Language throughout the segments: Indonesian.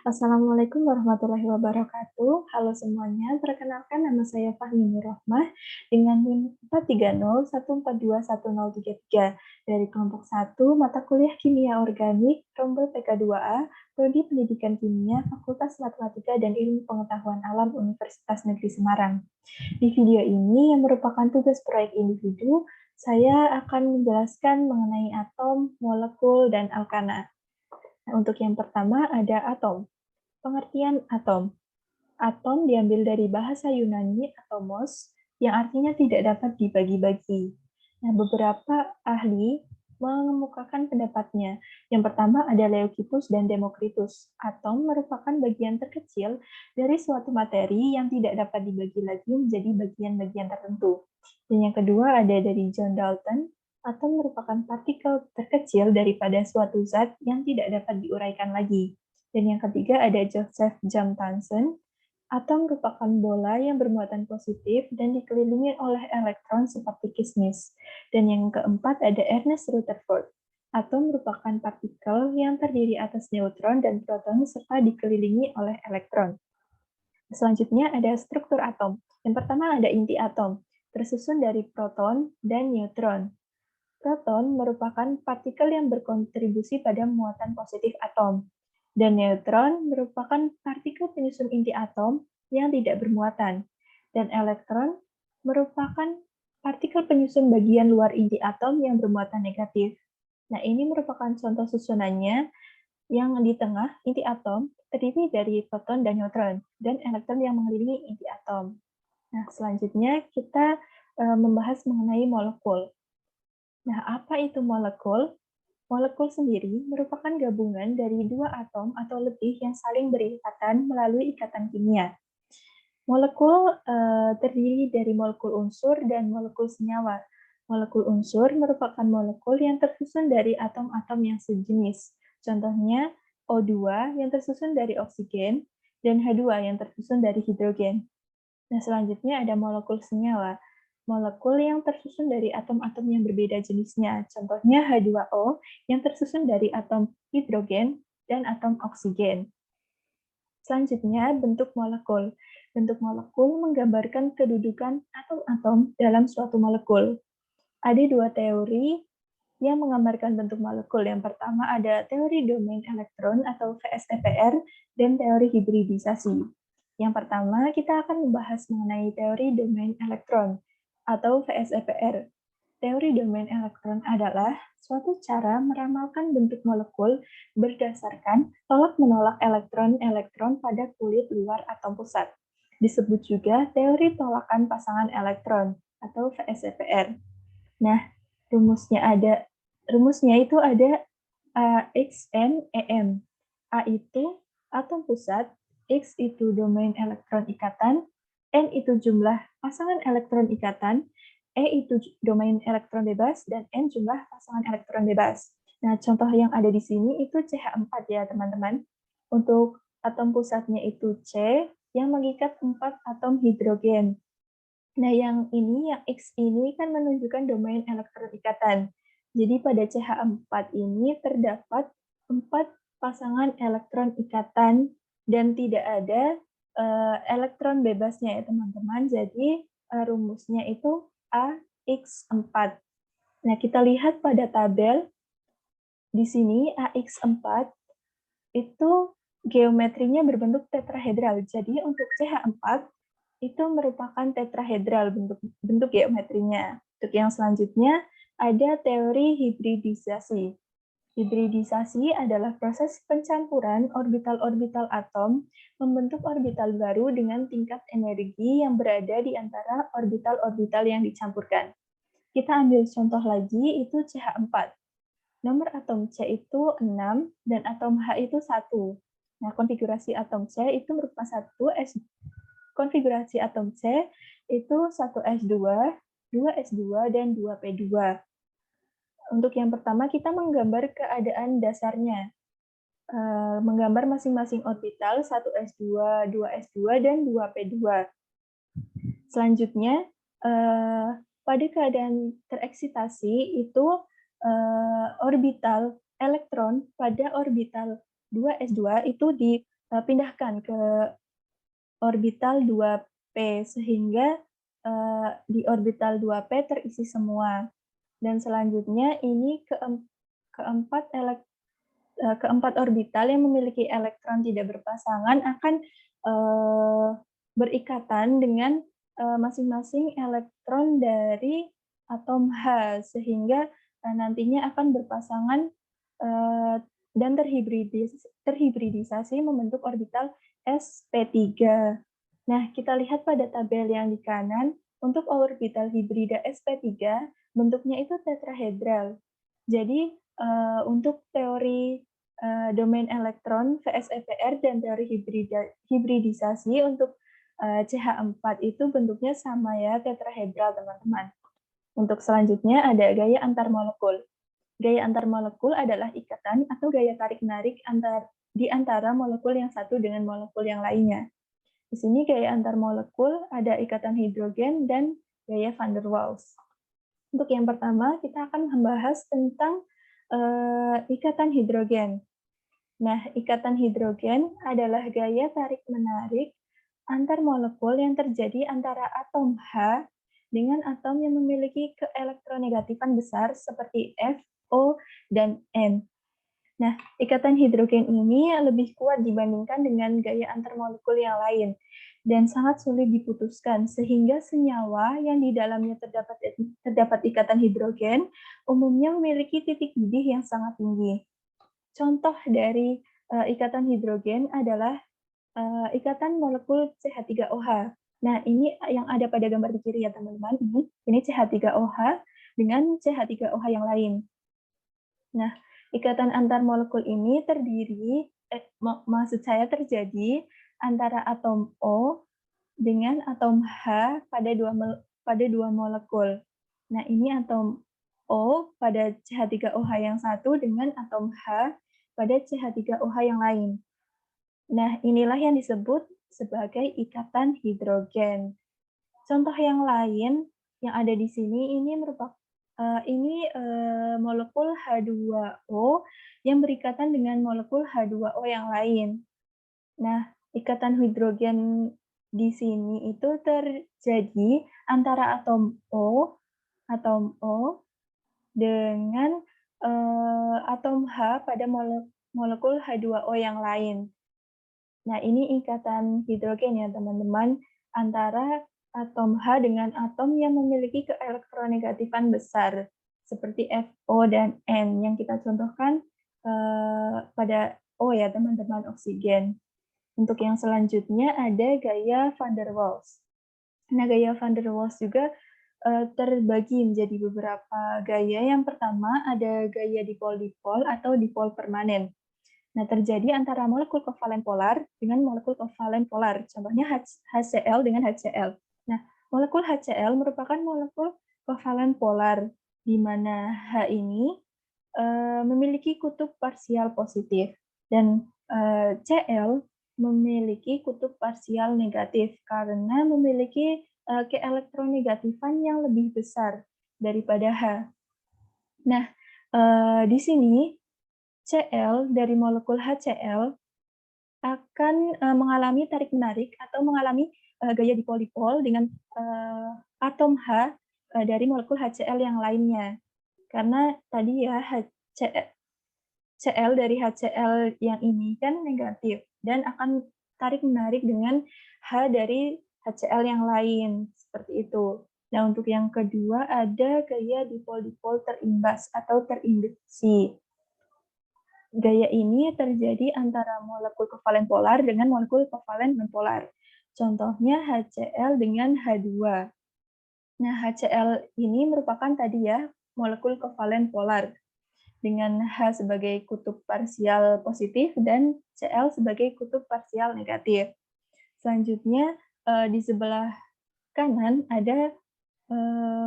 Assalamualaikum warahmatullahi wabarakatuh. Halo semuanya, perkenalkan nama saya Fahmi Nur Rohmah dengan NIM 430142103 dari kelompok 1 mata kuliah Kimia Organik, Rombel PK2A, Prodi Pendidikan Kimia, Fakultas Matematika dan Ilmu Pengetahuan Alam Universitas Negeri Semarang. Di video ini yang merupakan tugas proyek individu, saya akan menjelaskan mengenai atom, molekul, dan alkana. Nah, untuk yang pertama ada atom. Pengertian atom. Atom diambil dari bahasa Yunani atomos, yang artinya tidak dapat dibagi-bagi. Nah, beberapa ahli mengemukakan pendapatnya. Yang pertama ada Leukipus dan Demokritus. Atom merupakan bagian terkecil dari suatu materi yang tidak dapat dibagi lagi menjadi bagian-bagian tertentu. Dan yang kedua ada dari John Dalton. Atom merupakan partikel terkecil daripada suatu zat yang tidak dapat diuraikan lagi. Dan yang ketiga ada Joseph Jam Thomson. Atom merupakan bola yang bermuatan positif dan dikelilingi oleh elektron seperti kismis. Dan yang keempat ada Ernest Rutherford. Atom merupakan partikel yang terdiri atas neutron dan proton serta dikelilingi oleh elektron. Selanjutnya ada struktur atom. Yang pertama ada inti atom, tersusun dari proton dan neutron. Proton merupakan partikel yang berkontribusi pada muatan positif atom, dan neutron merupakan partikel penyusun inti atom yang tidak bermuatan, dan elektron merupakan partikel penyusun bagian luar inti atom yang bermuatan negatif. Nah, ini merupakan contoh susunannya yang di tengah inti atom terdiri dari proton dan neutron, dan elektron yang mengelilingi inti atom. Nah, selanjutnya kita membahas mengenai molekul. Nah, apa itu molekul? Molekul sendiri merupakan gabungan dari dua atom atau lebih yang saling berikatan melalui ikatan kimia. Molekul terdiri dari molekul unsur dan molekul senyawa. Molekul unsur merupakan molekul yang tersusun dari atom-atom yang sejenis. Contohnya O2 yang tersusun dari oksigen dan H2 yang tersusun dari hidrogen. Nah, selanjutnya ada molekul senyawa. Molekul yang tersusun dari atom-atom yang berbeda jenisnya. Contohnya H2O yang tersusun dari atom hidrogen dan atom oksigen. Selanjutnya, bentuk molekul. Bentuk molekul menggambarkan kedudukan atom-atom dalam suatu molekul. Ada dua teori yang menggambarkan bentuk molekul. Yang pertama ada teori domain elektron atau VSEPR dan teori hibridisasi. Yang pertama, kita akan membahas mengenai teori domain elektron atau VSEPR. Teori domain elektron adalah suatu cara meramalkan bentuk molekul berdasarkan tolak-menolak elektron-elektron pada kulit luar atom pusat. Disebut juga teori tolakan pasangan elektron atau VSEPR. Nah, rumusnya itu ada A, X, N, EM. A itu atom pusat, X itu domain elektron ikatan, N itu jumlah pasangan elektron ikatan, E itu domain elektron bebas, dan N jumlah pasangan elektron bebas. Nah, contoh yang ada di sini itu CH4 ya, teman-teman. Untuk atom pusatnya itu C, yang mengikat 4 atom hidrogen. Nah, yang X ini kan menunjukkan domain elektron ikatan. Jadi pada CH4 ini terdapat 4 pasangan elektron ikatan dan tidak ada elektron bebasnya ya teman-teman. Jadi rumusnya itu AX4. Nah, kita lihat pada tabel di sini AX4 itu geometrinya berbentuk tetrahedral. Jadi untuk CH4 itu merupakan tetrahedral bentuk geometrinya. Untuk yang selanjutnya ada teori hibridisasi. Hibridisasi adalah proses pencampuran orbital-orbital atom membentuk orbital baru dengan tingkat energi yang berada di antara orbital-orbital yang dicampurkan. Kita ambil contoh lagi, itu CH4. Nomor atom C itu 6 dan atom H itu 1. Nah, konfigurasi atom C itu merupakan konfigurasi atom C itu 1s2, 2s2, dan 2p2. Untuk yang pertama, kita menggambar keadaan dasarnya. Menggambar masing-masing orbital 1s2, 2s2, dan 2p2. Selanjutnya, pada keadaan tereksitasi itu orbital elektron pada orbital 2s2 itu pindahkan ke orbital 2p sehingga di orbital 2p terisi semua. Dan selanjutnya ini keempat orbital yang memiliki elektron tidak berpasangan akan berikatan dengan masing-masing elektron dari atom H, sehingga nantinya akan berpasangan dan terhibridisasi membentuk orbital sp3. Nah, kita lihat pada tabel yang di kanan, untuk orbital hibrida sp3, bentuknya itu tetrahedral. Jadi, untuk teori domain elektron VSEPR dan teori hibridisasi untuk CH4 itu bentuknya sama ya, tetrahedral teman-teman. Untuk selanjutnya ada gaya antar molekul. Gaya antar molekul adalah ikatan atau gaya tarik-menarik di antara molekul yang satu dengan molekul yang lainnya. Di sini gaya antar molekul ada ikatan hidrogen dan gaya van der Waals. Untuk yang pertama, kita akan membahas tentang ikatan hidrogen. Nah, ikatan hidrogen adalah gaya tarik-menarik antar molekul yang terjadi antara atom H dengan atom yang memiliki keelektronegatifan besar seperti F, O, dan N. Nah, ikatan hidrogen ini lebih kuat dibandingkan dengan gaya antar molekul yang lain dan sangat sulit diputuskan, sehingga senyawa yang di dalamnya terdapat ikatan hidrogen umumnya memiliki titik didih yang sangat tinggi. Contoh dari ikatan hidrogen adalah ikatan molekul CH3OH. Nah, ini yang ada pada gambar di kiri ya teman-teman. Ini CH3OH dengan CH3OH yang lain. Nah, ikatan antar molekul ini terjadi antara atom O dengan atom H pada dua molekul. Nah, ini atom O pada CH3OH yang satu dengan atom H pada CH3OH yang lain. Nah, inilah yang disebut sebagai ikatan hidrogen. Contoh yang lain yang ada di sini ini merupakan molekul H2O yang berikatan dengan molekul H2O yang lain. Nah, ikatan hidrogen di sini itu terjadi antara atom O dengan atom H pada molekul H2O yang lain. Nah, ini ikatan hidrogen ya, teman-teman, antara atom H dengan atom yang memiliki keelektronegatifan besar, seperti FO dan N, yang kita contohkan pada O ya, teman-teman, oksigen. Untuk yang selanjutnya ada gaya van der Waals. Nah, gaya van der Waals juga terbagi menjadi beberapa gaya. Yang pertama ada gaya dipol-dipol atau dipol permanen. Nah, terjadi antara molekul kovalen polar dengan molekul kovalen polar. Contohnya HCl dengan HCl. Nah, molekul HCl merupakan molekul kovalen polar, di mana H ini memiliki kutub parsial positif, dan Cl memiliki kutub parsial negatif karena memiliki keelektronegatifan yang lebih besar daripada H. Nah, di sini Cl dari molekul HCl akan mengalami tarik-menarik atau mengalami gaya dipol-dipol dengan atom H dari molekul HCl yang lainnya. Karena tadi ya Cl dari HCl yang ini kan negatif dan akan tarik-menarik dengan H dari HCl yang lain, seperti itu. Nah, untuk yang kedua ada gaya dipol-dipol terimbas atau terinduksi. Gaya ini terjadi antara molekul kovalen polar dengan molekul kovalen nonpolar. Contohnya HCl dengan H2. Nah, HCl ini merupakan tadi ya molekul kovalen polar dengan H sebagai kutub parsial positif dan Cl sebagai kutub parsial negatif. Selanjutnya di sebelah kanan ada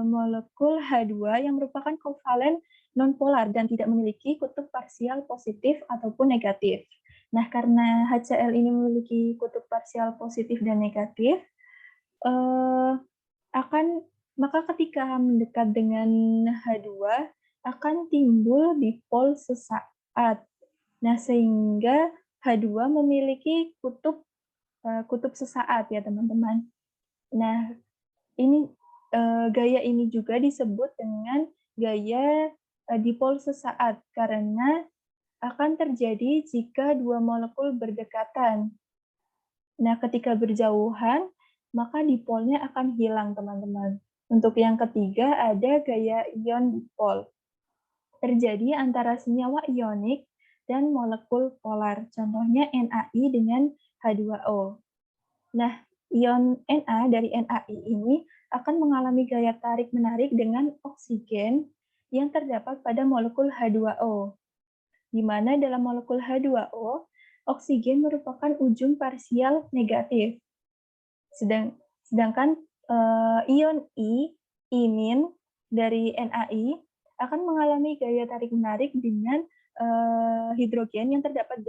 molekul H2 yang merupakan kovalen nonpolar dan tidak memiliki kutub parsial positif ataupun negatif. Nah, karena HCl ini memiliki kutub parsial positif dan negatif, maka ketika mendekat dengan H2 akan timbul dipol sesaat. Nah, sehingga H2 memiliki kutub sesaat ya teman-teman. Nah, ini gaya ini juga disebut dengan gaya dipol sesaat karena akan terjadi jika dua molekul berdekatan. Nah, ketika berjauhan, maka dipolnya akan hilang, teman-teman. Untuk yang ketiga, ada gaya ion dipol. Terjadi antara senyawa ionik dan molekul polar. Contohnya NaI dengan H2O. Nah, ion Na dari NaI ini akan mengalami gaya tarik-menarik dengan oksigen yang terdapat pada molekul H2O, di mana dalam molekul H2O, oksigen merupakan ujung parsial negatif. Sedangkan ion I, imin dari NaI, akan mengalami gaya tarik-menarik dengan hidrogen yang terdapat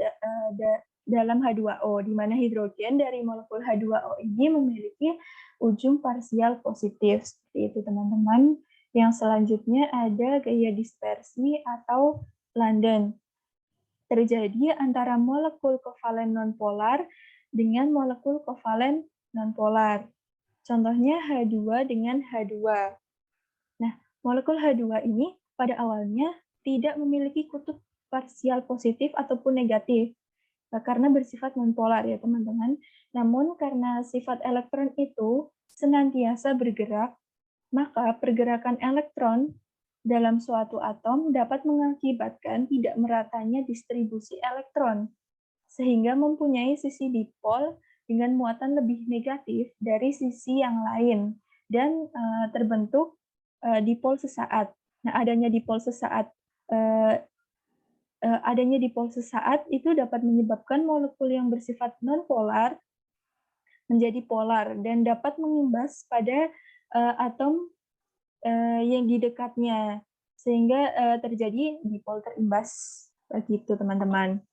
dalam H2O, di mana hidrogen dari molekul H2O ini memiliki ujung parsial positif. Seperti itu, teman-teman. Yang selanjutnya ada gaya dispersi atau London. Terjadi antara molekul kovalen nonpolar dengan molekul kovalen nonpolar. Contohnya H2 dengan H2. Nah, molekul H2 ini pada awalnya tidak memiliki kutub parsial positif ataupun negatif, karena bersifat nonpolar ya teman-teman. Namun karena sifat elektron itu senantiasa bergerak, maka pergerakan elektron dalam suatu atom dapat mengakibatkan tidak meratanya distribusi elektron, sehingga mempunyai sisi dipol dengan muatan lebih negatif dari sisi yang lain, dan terbentuk dipol sesaat. Nah, adanya dipol sesaat itu dapat menyebabkan molekul yang bersifat nonpolar menjadi polar dan dapat mengimbas pada atom yang di dekatnya, sehingga terjadi dipol terimbas. Begitu, teman-teman.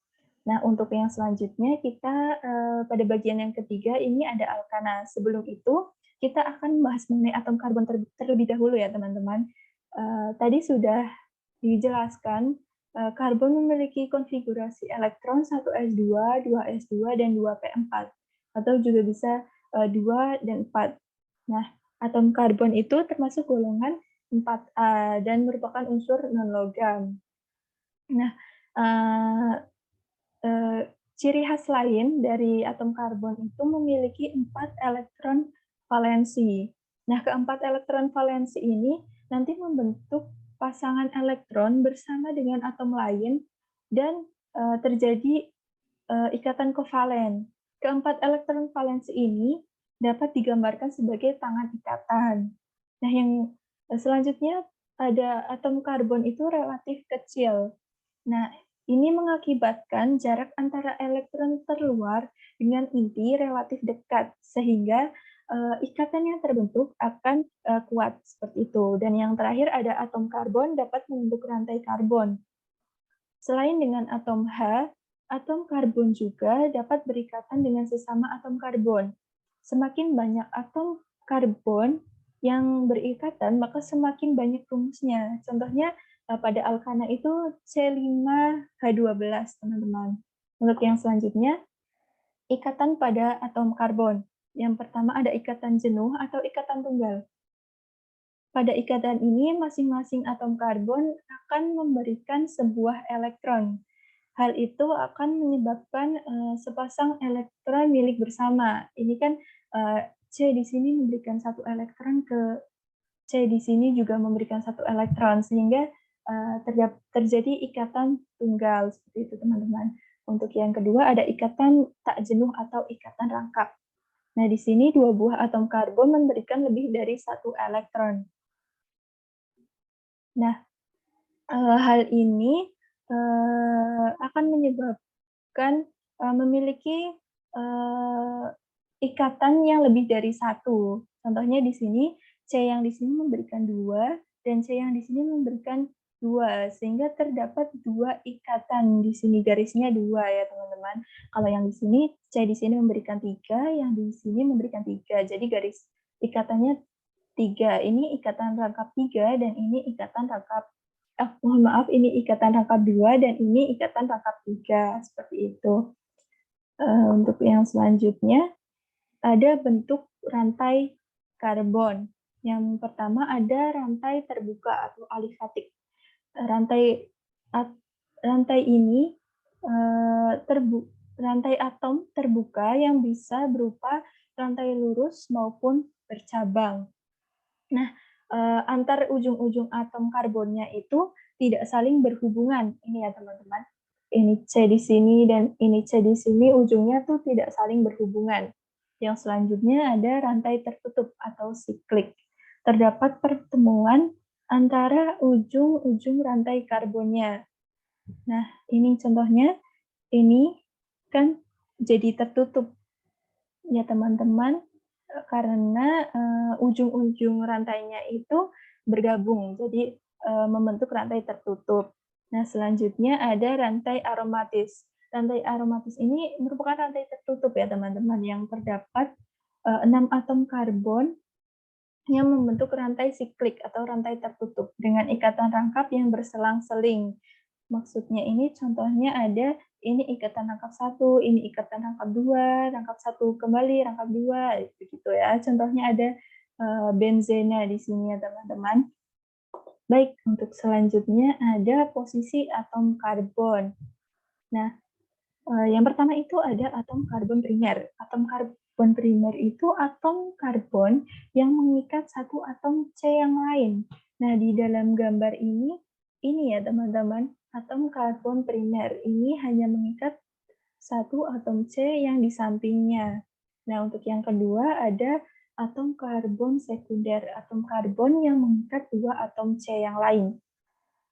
Nah, untuk yang selanjutnya kita pada bagian yang ketiga ini ada alkana. Sebelum itu, kita akan membahas mengenai atom karbon terlebih dahulu ya, teman-teman. Tadi sudah dijelaskan, karbon memiliki konfigurasi elektron 1s2, 2s2, dan 2p4, atau juga bisa 2 dan 4. Nah, atom karbon itu termasuk golongan 4A dan merupakan unsur non-logam. Nah, ciri khas lain dari atom karbon itu memiliki 4 elektron valensi. Nah, keempat elektron valensi ini nanti membentuk pasangan elektron bersama dengan atom lain dan terjadi ikatan kovalen. Keempat elektron valensi ini dapat digambarkan sebagai tangan ikatan. Nah, yang selanjutnya ada atom karbon itu relatif kecil. Nah, ini mengakibatkan jarak antara elektron terluar dengan inti relatif dekat, sehingga ikatan yang terbentuk akan kuat seperti itu. Dan yang terakhir ada atom karbon dapat membentuk rantai karbon. Selain dengan atom H, atom karbon juga dapat berikatan dengan sesama atom karbon. Semakin banyak atom karbon yang berikatan, maka semakin banyak rumusnya. Contohnya pada alkana itu C5H12, teman-teman. Untuk yang selanjutnya, ikatan pada atom karbon. Yang pertama ada ikatan jenuh atau ikatan tunggal. Pada ikatan ini, masing-masing atom karbon akan memberikan sebuah elektron. Hal itu akan menyebabkan sepasang elektron milik bersama. Ini kan C di sini memberikan satu elektron ke C di sini juga memberikan satu elektron, sehingga terjadi ikatan tunggal seperti itu, teman-teman. Untuk yang kedua ada ikatan tak jenuh atau ikatan rangkap. Nah, di sini dua buah atom karbon memberikan lebih dari satu elektron. Nah, hal ini akan menyebabkan memiliki ikatan yang lebih dari satu. Contohnya di sini, C yang di sini memberikan 2, dan C yang di sini memberikan 2, sehingga terdapat 2 ikatan. Di sini garisnya 2 ya, teman-teman. Kalau yang di sini, C di sini memberikan 3, yang di sini memberikan 3. Jadi garis ikatannya 3. Ini ikatan rangkap 3, dan ini ikatan rangkap mohon maaf, ini ikatan rangkap 2 dan ini ikatan rangkap 3, seperti itu. Untuk yang selanjutnya, ada bentuk rantai karbon. Yang pertama ada rantai terbuka atau alifatik. Rantai rantai ini rantai atom terbuka yang bisa berupa rantai lurus maupun bercabang. Nah, antar ujung-ujung atom karbonnya itu tidak saling berhubungan. Ini ya teman-teman. Ini C di sini dan ini C di sini, ujungnya tuh tidak saling berhubungan. Yang selanjutnya ada rantai tertutup atau siklik. Terdapat pertemuan antara ujung-ujung rantai karbonnya. Nah, ini contohnya, ini kan jadi tertutup ya teman-teman, karena ujung-ujung rantainya itu bergabung, jadi membentuk rantai tertutup. Nah, selanjutnya ada rantai aromatis. Rantai aromatis ini merupakan rantai tertutup ya teman-teman, yang terdapat 6 atom karbon yang membentuk rantai siklik atau rantai tertutup dengan ikatan rangkap yang berselang-seling. Maksudnya ini contohnya ada ini ikatan rangkap 1, ini ikatan rangkap 2, rangkap 1 kembali, rangkap 2, gitu ya. Contohnya ada benzena di sini ya teman-teman. Baik, untuk selanjutnya ada posisi atom karbon. Nah, yang pertama itu ada atom karbon primer. Atom karbon primer itu atom karbon yang mengikat satu atom C yang lain. Nah, di dalam gambar ini ya teman-teman, atom karbon primer ini hanya mengikat satu atom C yang di sampingnya. Nah, untuk yang kedua ada atom karbon sekunder, atom karbon yang mengikat dua atom C yang lain.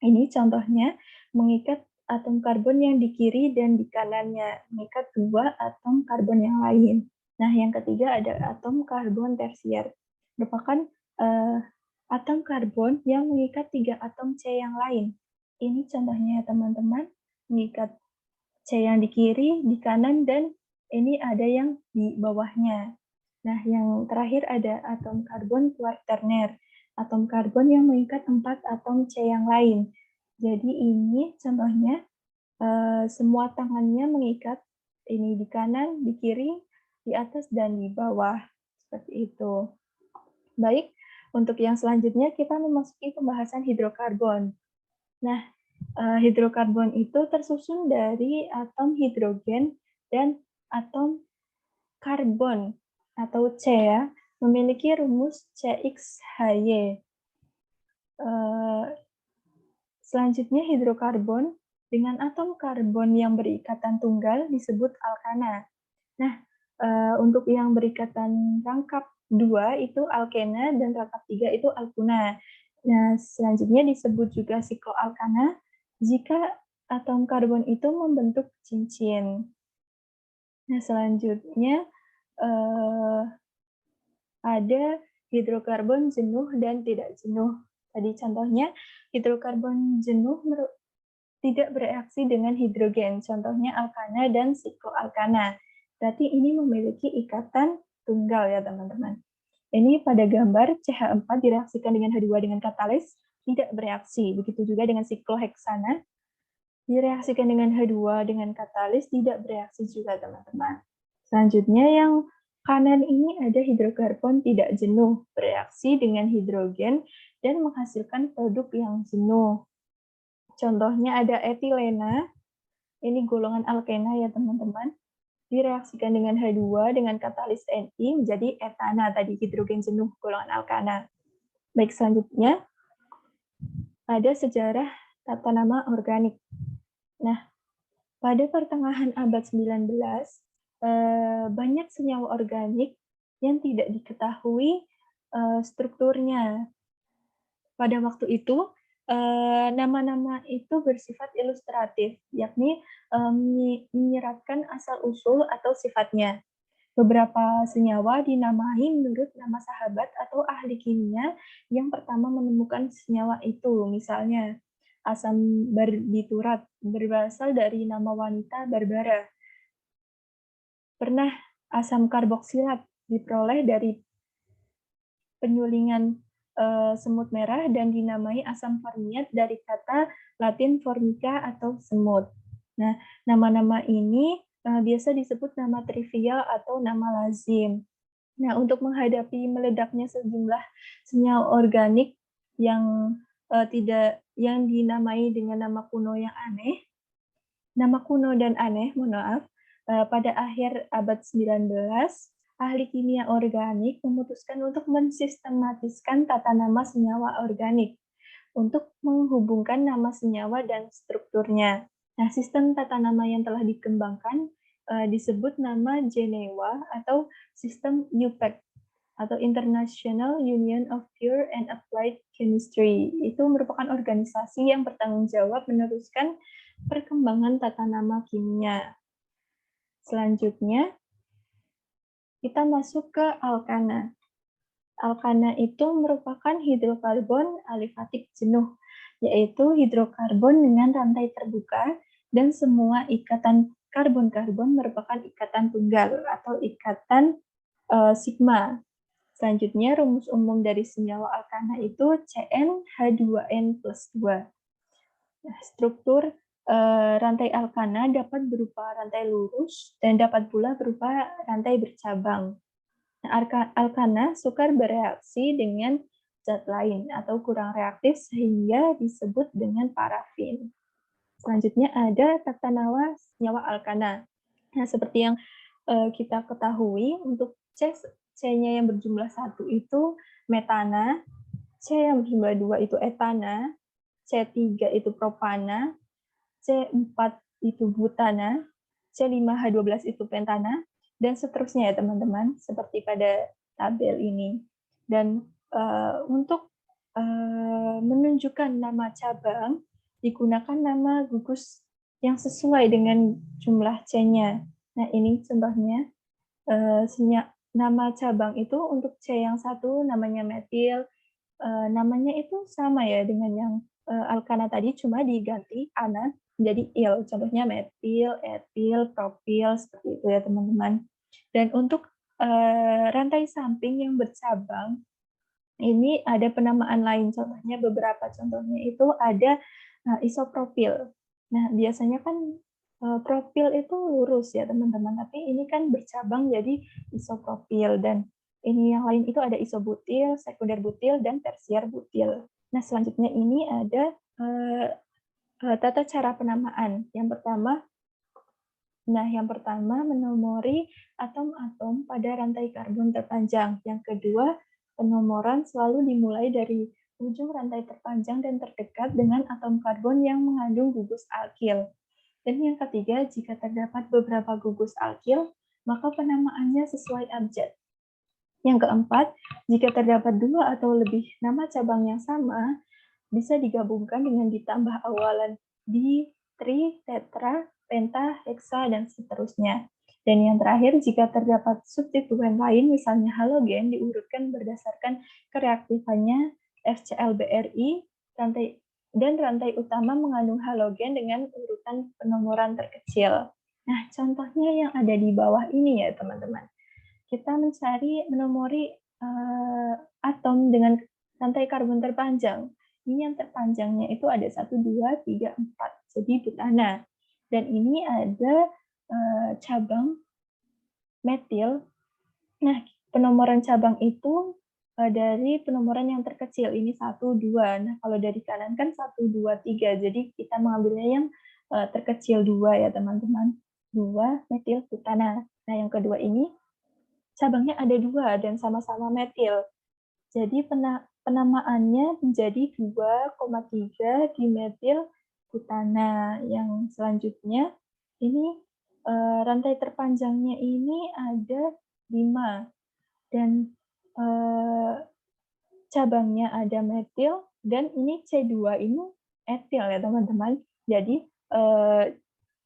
Ini contohnya mengikat atom karbon yang di kiri dan di kanannya, mengikat dua atom karbon yang lain. Nah, yang ketiga ada atom karbon tersier, merupakan atom karbon yang mengikat tiga atom C yang lain. Ini contohnya ya teman-teman, mengikat C yang di kiri, di kanan, dan ini ada yang di bawahnya. Nah, yang terakhir ada atom karbon kuaterner, atom karbon yang mengikat 4 atom C yang lain. Jadi ini contohnya semua tangannya mengikat ini di kanan, di kiri, di atas, dan di bawah. Seperti itu. Baik, untuk yang selanjutnya kita memasuki pembahasan hidrokarbon. Nah, hidrokarbon itu tersusun dari atom hidrogen dan atom karbon atau C ya, memiliki rumus CXHY. Selanjutnya hidrokarbon dengan atom karbon yang berikatan tunggal disebut alkana. Nah, untuk yang berikatan rangkap 2 itu alkena dan rangkap 3 itu alkuna. Nah, selanjutnya disebut juga sikloalkana jika atom karbon itu membentuk cincin. Nah, selanjutnya ada hidrokarbon jenuh dan tidak jenuh. Tadi contohnya hidrokarbon jenuh tidak bereaksi dengan hidrogen, contohnya alkana dan sikloalkana. Berarti ini memiliki ikatan tunggal ya teman-teman. Ini pada gambar CH4 direaksikan dengan H2 dengan katalis, tidak bereaksi. Begitu juga dengan sikloheksana, direaksikan dengan H2 dengan katalis, tidak bereaksi juga teman-teman. Selanjutnya yang kanan ini ada hidrokarbon tidak jenuh, bereaksi dengan hidrogen dan menghasilkan produk yang jenuh. Contohnya ada etilena, ini golongan alkena ya teman-teman, direaksikan dengan H2 dengan katalis Ni menjadi etana, tadi hidrogen jenuh golongan alkana. Baik, selanjutnya ada sejarah tata nama organik. Nah, pada pertengahan abad 19, banyak senyawa organik yang tidak diketahui strukturnya. Pada waktu itu, nama-nama itu bersifat ilustratif, yakni menyeratkan asal-usul atau sifatnya. Beberapa senyawa dinamai menurut nama sahabat atau ahli kimia yang pertama menemukan senyawa itu. Misalnya, asam barbiturat berasal dari nama wanita Barbara. Pernah asam karboksilat diperoleh dari penyulingan semut merah dan dinamai asam formiat dari kata Latin formica atau semut. Nah, nama-nama ini biasa disebut nama trivial atau nama lazim. Nah, untuk menghadapi meledaknya sejumlah senyawa organik yang yang dinamai dengan nama kuno yang aneh, nama kuno dan aneh, mohon maaf, pada akhir abad 19, ahli kimia organik memutuskan untuk mensistematiskan tata nama senyawa organik untuk menghubungkan nama senyawa dan strukturnya. Nah, sistem tata nama yang telah dikembangkan disebut nama Genewa atau sistem UPAC atau International Union of Pure and Applied Chemistry. Itu merupakan organisasi yang bertanggung jawab meneruskan perkembangan tata nama kimia. Selanjutnya, kita masuk ke alkana. Alkana itu merupakan hidrokarbon alifatik jenuh, yaitu hidrokarbon dengan rantai terbuka dan semua ikatan karbon-karbon merupakan ikatan tunggal atau ikatan sigma. Selanjutnya, rumus umum dari senyawa alkana itu CnH2n plus 2. Nah, struktur rantai alkana dapat berupa rantai lurus dan dapat pula berupa rantai bercabang. Nah, alkana sukar bereaksi dengan zat lain atau kurang reaktif sehingga disebut dengan parafin. Selanjutnya ada tata nama senyawa alkana. Nah, seperti yang kita ketahui, untuk C-nya yang berjumlah 1 itu metana, C yang berjumlah 2 itu etana, C3 itu propana, C4 itu butana, C5H12 itu pentana, dan seterusnya ya teman-teman, seperti pada tabel ini. Dan untuk menunjukkan nama cabang, digunakan nama gugus yang sesuai dengan jumlah C-nya. Nah, ini contohnya, nama cabang itu untuk C yang 1 namanya metil, namanya itu sama ya dengan yang alkana tadi, cuma diganti ana menjadi il. Contohnya metil, etil, propil, seperti itu ya teman-teman. Dan untuk rantai samping yang bercabang, ini ada penamaan lain. Contohnya, beberapa contohnya itu ada isopropil. Nah, biasanya kan propil itu lurus ya teman-teman, tapi ini kan bercabang jadi isopropil. Dan ini yang lain itu ada isobutil, sekunder butil, dan tersier butil. Nah, selanjutnya ini ada tata cara penamaan. Yang pertama menomori atom-atom pada rantai karbon terpanjang. Yang kedua, penomoran selalu dimulai dari ujung rantai terpanjang dan terdekat dengan atom karbon yang mengandung gugus alkil. Dan yang ketiga, jika terdapat beberapa gugus alkil, maka penamaannya sesuai abjad. Yang keempat, jika terdapat 2 atau lebih nama cabang yang sama, bisa digabungkan dengan ditambah awalan di, tri, tetra, penta, heksa, dan seterusnya. Dan yang terakhir, jika terdapat substituen lain, misalnya halogen, diurutkan berdasarkan kereaktifannya FClBrI, dan rantai utama mengandung halogen dengan urutan penomoran terkecil. Nah, contohnya yang ada di bawah ini ya, teman-teman. Kita menomori atom dengan rantai karbon terpanjang. Ini yang terpanjangnya itu ada 1, 2, 3, 4. Jadi butana. Dan ini ada cabang metil. Nah, penomoran cabang itu dari penomoran yang terkecil. Ini 1, 2. Nah, kalau dari kanan kan 1, 2, 3. Jadi kita mengambilnya yang terkecil 2 ya, teman-teman. 2 metil butana. Nah, yang kedua ini cabangnya ada 2 dan sama-sama metil. Jadi penamaannya menjadi 2,3 dimetil butana. Yang selanjutnya, ini rantai terpanjangnya ini ada 5. Dan cabangnya ada metil, dan ini C2 ini etil ya teman-teman. Jadi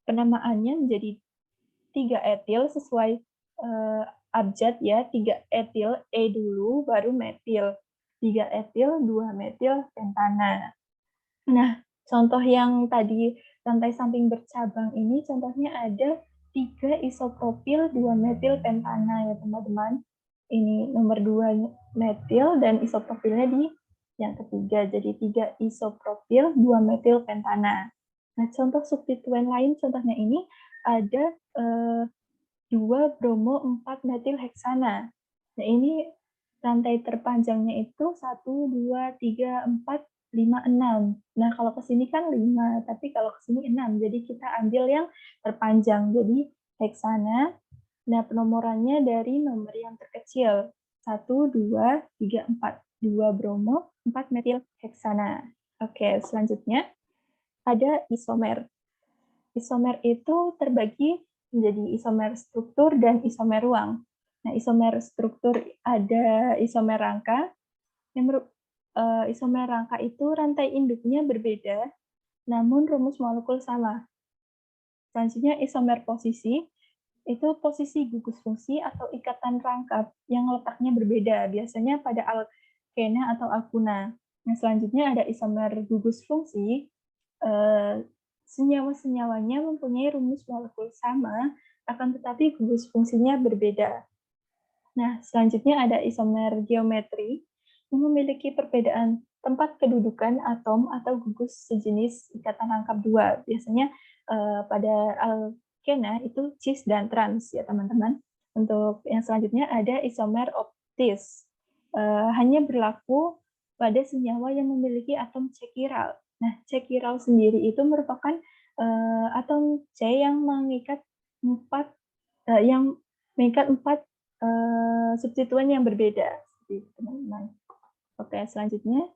penamaannya menjadi 3 etil sesuai abjad ya, 3 etil, E dulu, baru metil. 3 etil, 2 metil pentana. Nah, contoh yang tadi rantai samping bercabang ini, contohnya ada 3 isopropil, 2 metil pentana ya teman-teman. Ini nomor 2 metil dan isopropilnya di yang ketiga. Jadi 3 isopropil, 2 metil pentana. Nah, contoh substituen lain, contohnya ini ada 2 bromo 4 metil heksana. Nah, ini rantai terpanjangnya itu 1, 2, 3, 4, 5, 6. Nah, kalau ke sini kan 5, tapi kalau ke sini 6. Jadi kita ambil yang terpanjang. Jadi heksana. Nah, penomorannya dari nomor yang terkecil. 1, 2, 3, 4. 2 bromo, 4 metil heksana. Oke, selanjutnya ada isomer. Isomer itu terbagi menjadi isomer struktur dan isomer ruang. Nah, isomer struktur ada isomer rangka. Isomer rangka itu rantai induknya berbeda, namun rumus molekul sama. Selanjutnya isomer posisi, itu posisi gugus fungsi atau ikatan rangkap yang letaknya berbeda, biasanya pada alkena atau alkuna. Nah, selanjutnya ada isomer gugus fungsi, senyawa-senyawanya mempunyai rumus molekul sama, akan tetapi gugus fungsinya berbeda. Nah, selanjutnya ada isomer geometri, yang memiliki perbedaan tempat kedudukan atom atau gugus sejenis ikatan rangkap dua. Biasanya pada alkena itu cis dan trans ya teman-teman. Untuk yang selanjutnya ada isomer optis, hanya berlaku pada senyawa yang memiliki atom C chiral. Nah, C chiral sendiri itu merupakan atom C yang mengikat empat substituen yang berbeda, seperti teman-teman. Oke, selanjutnya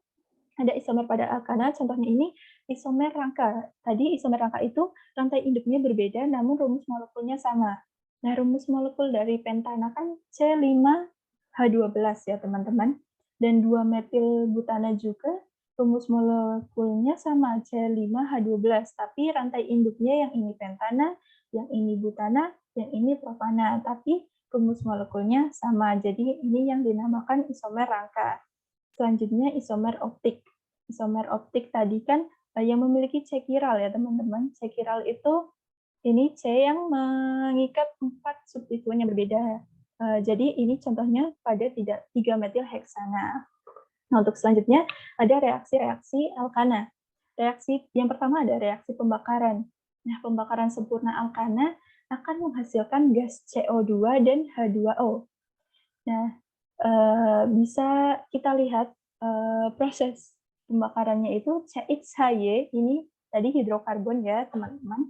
ada isomer pada alkana, contohnya ini isomer rangka. Tadi isomer rangka itu rantai induknya berbeda, namun rumus molekulnya sama. Nah, rumus molekul dari pentana kan C5H12 ya teman-teman. Dan 2-metil butana juga rumus molekulnya sama C5H12, tapi rantai induknya yang ini pentana, yang ini butana, yang ini propana. Tapi rumus molekulnya sama. Jadi ini yang dinamakan isomer rangka. Selanjutnya isomer optik. Isomer optik tadi kan yang memiliki C chiral ya teman-teman. C chiral itu ini C yang mengikat 4 substituen yang berbeda. Jadi ini contohnya pada 3-metil heksana. Nah, untuk selanjutnya ada reaksi-reaksi alkana. Reaksi yang pertama ada reaksi pembakaran. Nah, pembakaran sempurna alkana akan menghasilkan gas CO2 dan H2O. Nah, bisa kita lihat proses pembakarannya itu CXHY, ini tadi hidrokarbon ya teman-teman,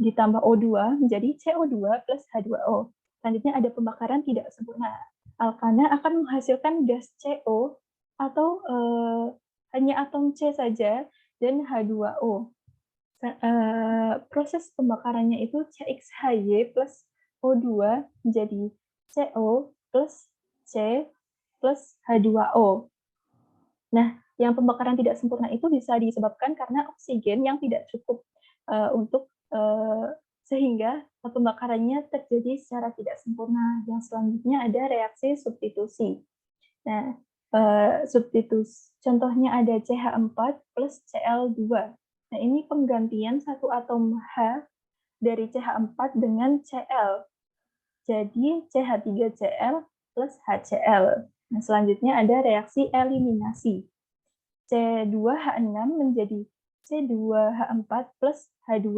ditambah O2 menjadi CO2 plus H2O. Selanjutnya ada pembakaran tidak sempurna. Alkana akan menghasilkan gas CO atau hanya atom C saja dan H2O. Proses pembakarannya itu CXHY plus O2 menjadi CO plus C plus H2O. Nah, yang pembakaran tidak sempurna itu bisa disebabkan karena oksigen yang tidak cukup untuk sehingga pembakarannya terjadi secara tidak sempurna. Yang selanjutnya ada reaksi substitusi. Nah, substitusi contohnya ada CH4 plus Cl2. Nah, ini penggantian satu atom H dari CH4 dengan Cl. Jadi CH3Cl plus HCl. Nah, selanjutnya ada reaksi eliminasi. C2H6 menjadi C2H4 plus H2.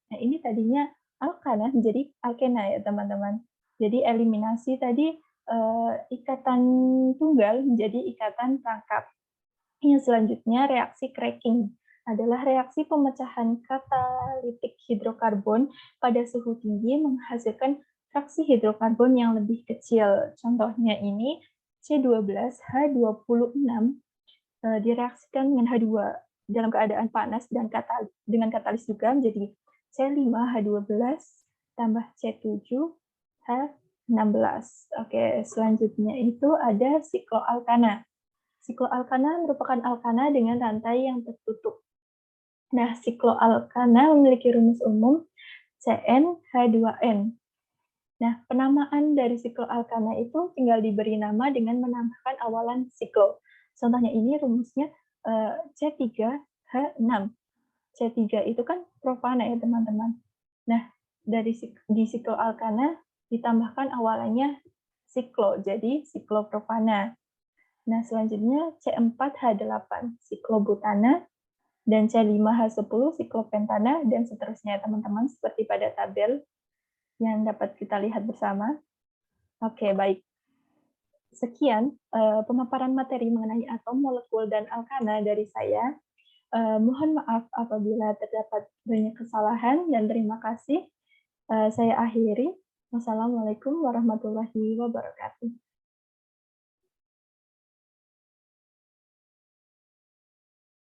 Nah, ini tadinya alkana menjadi alkena ya, teman-teman. Jadi eliminasi tadi ikatan tunggal menjadi ikatan rangkap. Yang selanjutnya reaksi cracking adalah reaksi pemecahan katalitik hidrokarbon pada suhu tinggi menghasilkan fraksi hidrokarbon yang lebih kecil. Contohnya ini C12H26 direaksikan dengan H2 dalam keadaan panas dan dengan katalis juga menjadi C5H12 tambah C7H16. Oke, selanjutnya itu ada sikloalkana. Sikloalkana merupakan alkana dengan rantai yang tertutup. Nah, sikloalkana memiliki rumus umum CnH2n. Nah, penamaan dari sikloalkana itu tinggal diberi nama dengan menambahkan awalan siklo. Contohnya ini rumusnya C3H6. C3 itu kan propana ya, teman-teman. Nah, di sikloalkana ditambahkan awalannya siklo, jadi siklopropana. Nah, selanjutnya C4H8, siklobutana. dan C5H10 siklopentana, dan seterusnya teman-teman, seperti pada tabel yang dapat kita lihat bersama. Oke, baik. Sekian pemaparan materi mengenai atom, molekul, dan alkana dari saya. Mohon maaf apabila terdapat banyak kesalahan, dan terima kasih. Saya akhiri. Wassalamualaikum warahmatullahi wabarakatuh.